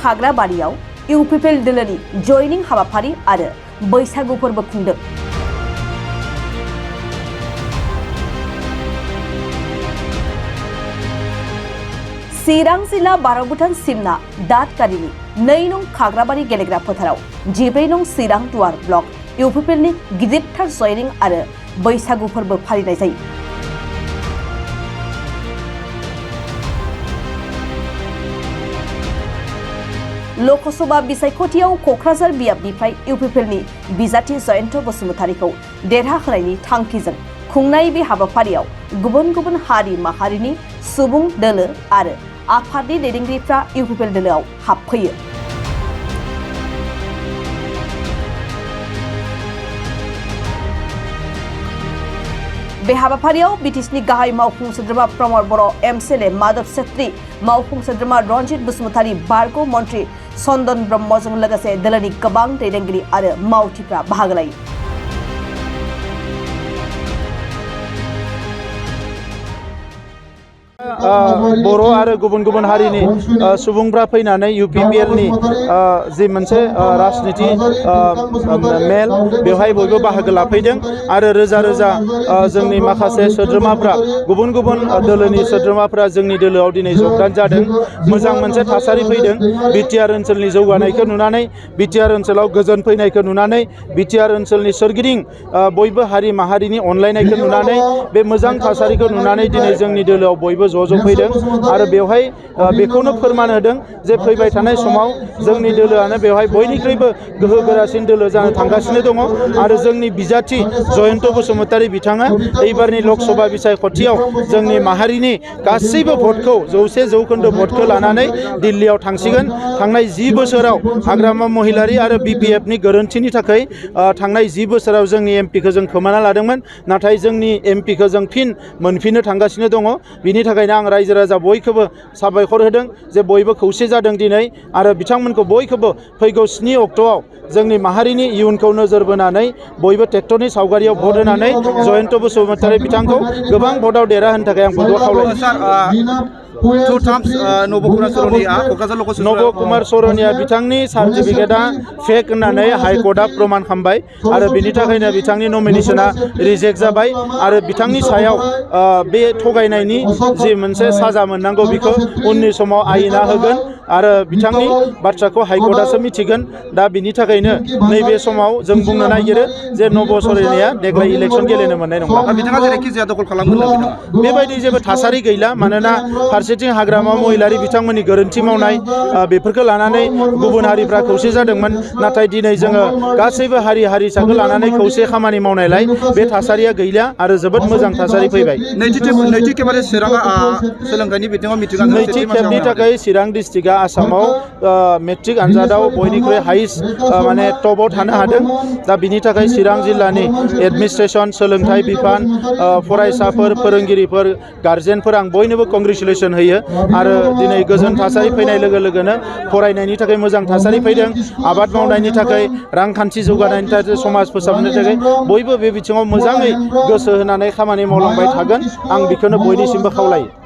खाग्राबारियाव UPPL दोलोनि जयनिं हाबाफारि आरो बैसागु फोरबो खुंदों। चिरां जिल्ला बारबुथान सिमना दादगारिनि 2 नं खाग्राबारि गेलेग्रा फोथाराव 14 नं चिरां दुवार ब्लक इउपिपिएलनि गिदिरथार जयनिं आरो बैसागु फोरबो फालिनाय जायो। लोकसभा बिसायख'थियाव क'क्राझार बियाबनिफ्राय इउपिपिएलनि बिजाथि जयन्त बसुमतारीखौ देरहाहोनायनि थांखिजों खुंनाय बे हाबाफारियाव गुबुन गुबुन हारि माहारिनि सुबुं दोलो आरो आफादनि दैदेनगिरिफ्रा इउपिपिएल दोलोआव हाबफैयो। बे हाबाफारियाव बिटिसिनि गाहाय मावफुं सोद्रोमा प्रमद बर', एमसिएलए माधव छेत्री, मावफुं सोद्रोमा रनजित बसुमतारी, बारग' मन्त्रि चन्दन ब्रह्मजों लोगोसे दोलोनि गोबां दैदेनगिरि आरो मावथिफ्रा बाहागो लायो। बर' आरो गुबुन गुबुन हारिनि सुबुंफ्रा फैनानै इउपिपिएलनि जि मोनसे राजनिति मेल बेवहाय बयबो बाहागो लाफैदों आरो रोजा रोजा जोंनि माखासे सोद्रोमाफ्रा गुबुन गुबुन दोलोनि सोद्रोमाफ्रा जोंनि दोलोआव दिनै जगदान जादों। मोजां मोनसे थासारि फैदों। बिटिआर ओनसोलनि जौगानायखौ नुनानै, बिटिआर ओनसोलाव गोजोन फैनायखौ नुनानै, बिटिआर ओनसोलनि सोरगिदिं बयबो हारि माहारिनि अनलायनायखौ नुनानै, बे मोजां थासारिखौ नुनानै दिनै जोंनि दोलोआव बयबो ज' फैदों आरो बेवहाय बेखौनो फोरमान होदों जे फैबाय थानाय समाव जोंनि दोलोआनो बेवहाय बयनिख्रुइबो गोहो गोरासिन दोलो जानो थांगासिनो दङ आरो जोंनि बिजाथि जयन्त बसुमतारी बिथाङा एबारनि लोकसभा बिसायख'थियाव जोंनि माहारिनि गासैबो भटखौ 100% भटखौ लानानै दिल्लीयाव थांसिगोन। थांनाय 10 बोसोराव हाग्रामा महिलारी आरो बिपिएफनि गोरोन्थिनि थाखाय थांनाय 10 बोसोराव जोंनि एमपिखौ जों खोमाना लादोंमोन, नाथाय जोंनि एमपिखौ जों फिन मोनफिननो थांगासिनो दङ। बिनि थाखायनो आं रायजो राजा बयखौबो साबायखर होदों जे बयबो खौसे जादों दिनै आरो बिथांमोनखौ बयखौबो फैगौ 7 अक्ट'आव जोंनि माहारिनि इयुनखौ नोजोर बोनानै बयबो ट्रेक्टरनि सावगारियाव भट होनानै जयन्त बसुमतारी बिथांखौ गोबां भटआव देरहाहोनो थाखाय आं बयबो खावलायो। नब कुमार सरनिया बिथांनि सार्टिफिकेटआ फेक होननानै हाइकर्टआ प्रमाण खालामबाय आरो बिनि थाखायनो बिथांनि नमिनेशना रिजेक्ट जाबाय आरो बिथांनि सायाव बे थगायनायनि जि मोनसे साजा मोननांगौ बेखौ उननि समाव आयेना होगोन आरो बिथांनि बाथ्राखौ हाइकर्टआसो मिथिगोन। दा बिनि थाखायनो नैबे समाव जों बुंनो नागिरो जे नब सरनिया देग्लाय इलेक्सन गेलेनो मोननाय नंला। बिथाङा जेरैखि जाया दखल खालामगोन बेबायदि जेबो थासारि गैला। मानोना फारसेथिं हाग्रामा महिलारी बिथांमोननि गोरोन्थि मावनाय बेफोरखौ लानानै गुबुन हारिफ्रा खौसे जादोंमोन, नाथाय दिनै जोङो गासैबो हारि हारिसाखौ लानानै खौसे खामानि मावनायलाय बे थासारिया गैला आरो जोबोद मोजां थासारि फैबाय। नैथि खेबारि चिराङा सोलोंथाइनि बिथिङाव मिथिगा नैथि खेबनि थाखाय चिरां डिस्ट्रिक्टआ आसामाव मेट्रिक आनजादाव बयनिख्रुइ हाइस्ट माने टपआव थानो हादों। दा बिनि थाखाय चिरां जिल्लानि एडमिनिस्ट्रेसन, सोलोंथाइ बिफान, फरायसाफोर, फोरोंगिरिफोर, गार्जेनफोर आं बयनोबो कंग्रेचुलेसन होयो आरो दिनै गोजोन थासारि फैनाय लोगो लोगोनो फरायनायनि थाखाय मोजां थासारि फैदों, आबाद मावनायनि थाखाय, रांखान्थि जौगानायनि थाखाय, समाज फोसाबनो थाखाय बयबो बे बिथिङाव मोजाङै गोसो होनानै खामानि मावलांबाय थागोन। आं बेखौनो बयनिसिमबो खावलायो।